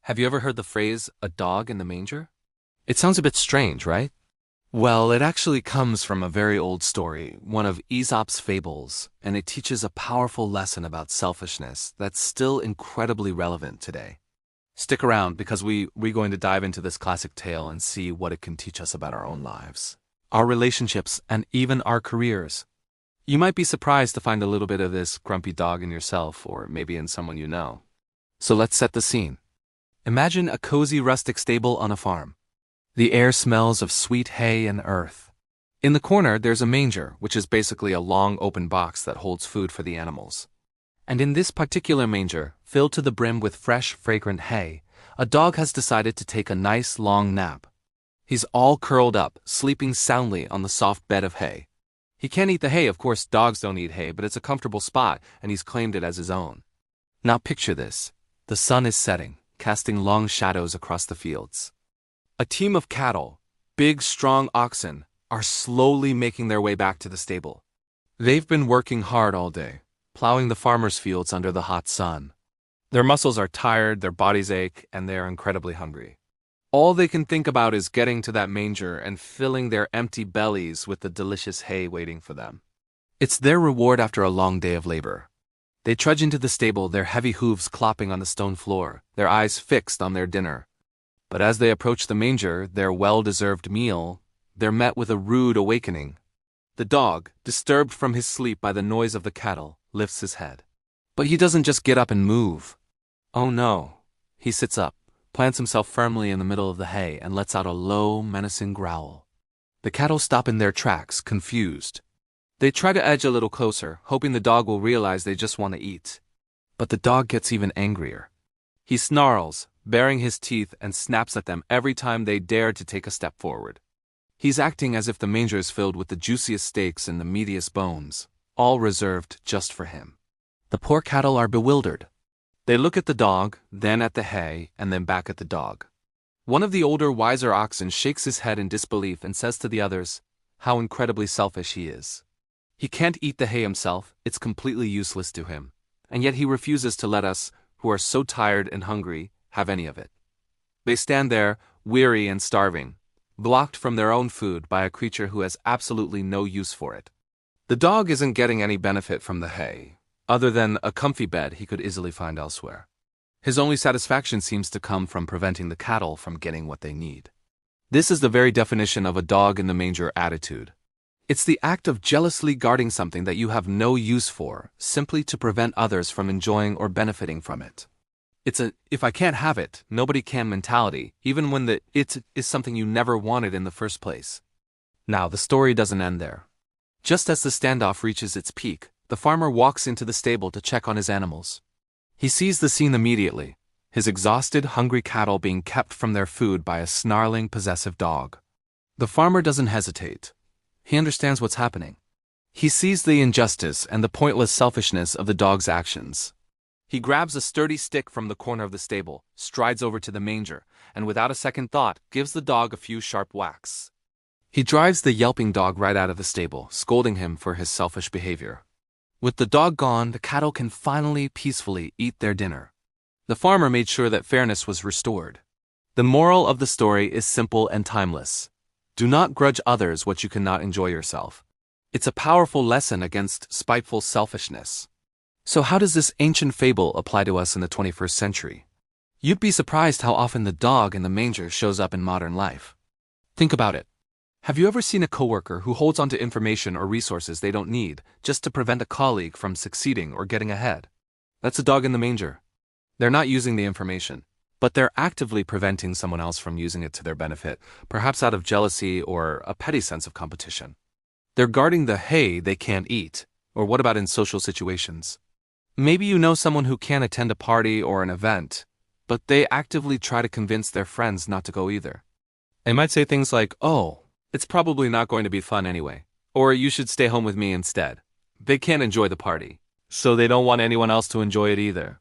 Have you ever heard the phrase, a dog in the manger? It sounds a bit strange, right? Well, it actually comes from a very old story, one of Aesop's Fables, and it teaches a powerful lesson about selfishness that's still incredibly relevant today. Stick around because we're going to dive into this classic tale and see what it can teach us about our own lives, our relationships, and even our careers. You might be surprised to find a little bit of this grumpy dog in yourself or maybe in someone you know. So let's set the scene. Imagine a cozy rustic stable on a farm. The air smells of sweet hay and earth. In the corner, there's a manger, which is basically a long open box that holds food for the animals. And in this particular manger, filled to the brim with fresh, fragrant hay, a dog has decided to take a nice long nap. He's all curled up, sleeping soundly on the soft bed of hay. He can't eat the hay, of course dogs don't eat hay, but it's a comfortable spot and he's claimed it as his own. Now picture this. The sun is setting, casting long shadows across the fields. A team of cattle, big strong oxen, are slowly making their way back to the stable. They've been working hard all day, plowing the farmer's fields under the hot sun. Their muscles are tired, their bodies ache, and they're incredibly hungry. All they can think about is getting to that manger and filling their empty bellies with the delicious hay waiting for them. It's their reward after a long day of labor. They trudge into the stable, their heavy hooves clopping on the stone floor, their eyes fixed on their dinner. But as they approach the manger, their well-deserved meal, they're met with a rude awakening. The dog, disturbed from his sleep by the noise of the cattle, lifts his head. But he doesn't just get up and move. Oh no. He sits up, plants himself firmly in the middle of the hay, and lets out a low, menacing growl. The cattle stop in their tracks, confused. They try to edge a little closer, hoping the dog will realize they just want to eat. But the dog gets even angrier. He snarls, baring his teeth, and snaps at them every time they dare to take a step forward. He's acting as if the manger is filled with the juiciest steaks and the meatiest bones, all reserved just for him. The poor cattle are bewildered. They look at the dog, then at the hay, and then back at the dog. One of the older, wiser oxen shakes his head in disbelief and says to the others, how incredibly selfish he is. He can't eat the hay himself, it's completely useless to him, and yet he refuses to let us, who are so tired and hungry, have any of it. They stand there, weary and starving, blocked from their own food by a creature who has absolutely no use for it. The dog isn't getting any benefit from the hay, other than a comfy bed he could easily find elsewhere. His only satisfaction seems to come from preventing the cattle from getting what they need. This is the very definition of a dog in the manger attitude. It's the act of jealously guarding something that you have no use for, simply to prevent others from enjoying or benefiting from it. It's a if I can't have it, nobody can mentality, even when the it is something you never wanted in the first place. Now, the story doesn't end there. Just as the standoff reaches its peak, the farmer walks into the stable to check on his animals. He sees the scene immediately, his exhausted, hungry cattle being kept from their food by a snarling, possessive dog. The farmer doesn't hesitate. He understands what's happening. He sees the injustice and the pointless selfishness of the dog's actions. He grabs a sturdy stick from the corner of the stable, strides over to the manger, and without a second thought, gives the dog a few sharp whacks. He drives the yelping dog right out of the stable, scolding him for his selfish behavior. With the dog gone, the cattle can finally peacefully eat their dinner. The farmer made sure that fairness was restored. The moral of the story is simple and timeless. Do not grudge others what you cannot enjoy yourself. It's a powerful lesson against spiteful selfishness. So how does this ancient fable apply to us in the 21st century? You'd be surprised how often the dog in the manger shows up in modern life. Think about it. Have you ever seen a coworker who holds onto information or resources they don't need just to prevent a colleague from succeeding or getting ahead? That's a dog in the manger. They're not using the information, but they're actively preventing someone else from using it to their benefit, perhaps out of jealousy or a petty sense of competition. They're guarding the hay they can't eat, or what about in social situations? Maybe you know someone who can't attend a party or an event, but they actively try to convince their friends not to go either. They might say things like, oh, it's probably not going to be fun anyway, or you should stay home with me instead. They can't enjoy the party, so they don't want anyone else to enjoy it either.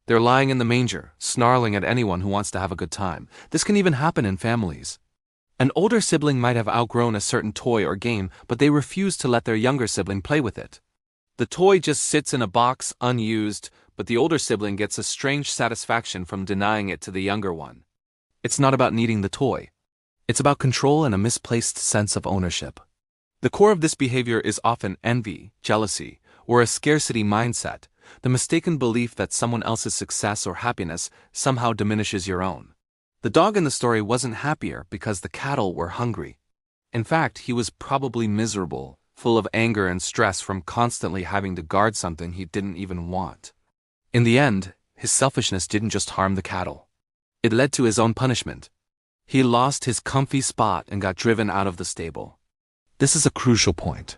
They're lying in the manger, snarling at anyone who wants to have a good time. This can even happen in families. An older sibling might have outgrown a certain toy or game, but they refuse to let their younger sibling play with it. The toy just sits in a box, unused, but the older sibling gets a strange satisfaction from denying it to the younger one. It's not about needing the toy. It's about control and a misplaced sense of ownership. The core of this behavior is often envy, jealousy, or a scarcity mindset, the mistaken belief that someone else's success or happiness somehow diminishes your own. The dog in the story wasn't happier because the cattle were hungry. In fact, he was probably miserable, full of anger and stress from constantly having to guard something he didn't even want. In the end, his selfishness didn't just harm the cattle. It led to his own punishment. He lost his comfy spot and got driven out of the stable. This is a crucial point.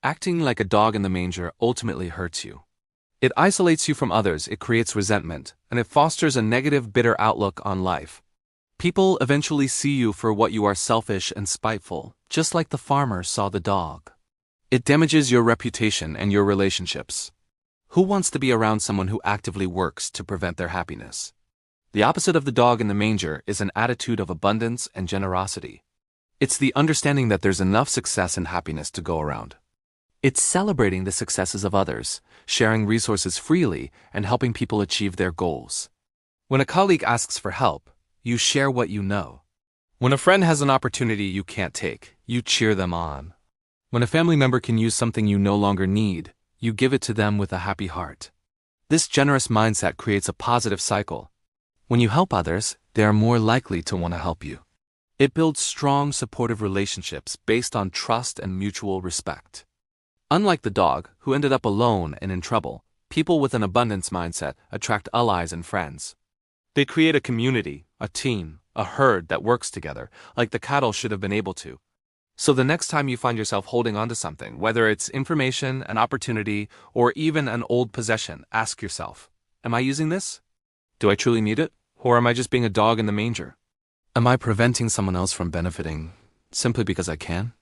Acting like a dog in the manger ultimately hurts you. It isolates you from others, it creates resentment, and it fosters a negative, bitter outlook on life. People eventually see you for what you are, selfish and spiteful, just like the farmer saw the dog. It damages your reputation and your relationships. Who wants to be around someone who actively works to prevent their happiness? The opposite of the dog in the manger is an attitude of abundance and generosity. It's the understanding that there's enough success and happiness to go around. It's celebrating the successes of others, sharing resources freely, and helping people achieve their goals. When a colleague asks for help, you share what you know. When a friend has an opportunity you can't take, you cheer them on. When a family member can use something you no longer need, you give it to them with a happy heart. This generous mindset creates a positive cycle. When you help others, they are more likely to want to help you. It builds strong, supportive relationships based on trust and mutual respect. Unlike the dog, who ended up alone and in trouble, people with an abundance mindset attract allies and friends. They create a community, a team, a herd that works together, like the cattle should have been able to. So the next time you find yourself holding on to something, whether it's information, an opportunity, or even an old possession, ask yourself, am I using this? Do I truly need it? Or am I just being a dog in the manger? Am I preventing someone else from benefiting simply because I can?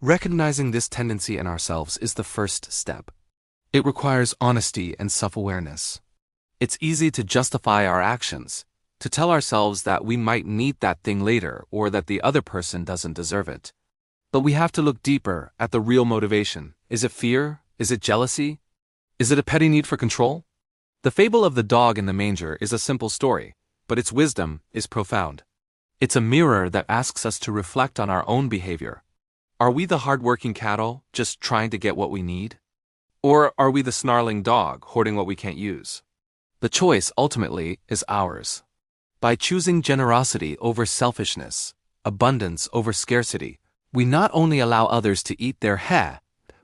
Recognizing this tendency in ourselves is the first step. It requires honesty and self-awareness. It's easy to justify our actions, to tell ourselves that we might need that thing later or that the other person doesn't deserve it. But we have to look deeper at the real motivation. Is it fear? Is it jealousy? Is it a petty need for control? The fable of the dog in the manger is a simple story, but its wisdom is profound. It's a mirror that asks us to reflect on our own behavior. Are we the hard-working cattle, just trying to get what we need? Or are we the snarling dog, hoarding what we can't use? The choice, ultimately, is ours. By choosing generosity over selfishness, abundance over scarcity, we not only allow others to eat their hay,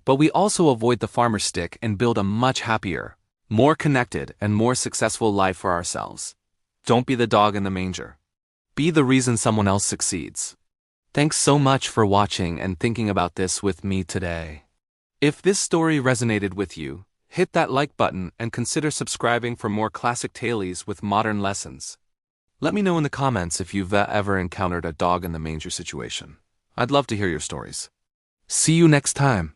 but we also avoid the farmer's stick and build a much happier, more connected, and more successful life for ourselves. Don't be the dog in the manger. Be the reason someone else succeeds. Thanks so much for watching and thinking about this with me today. If this story resonated with you, hit that like button and consider subscribing for more classic tales with modern lessons. Let me know in the comments if you've ever encountered a dog in the manger situation. I'd love to hear your stories. See you next time.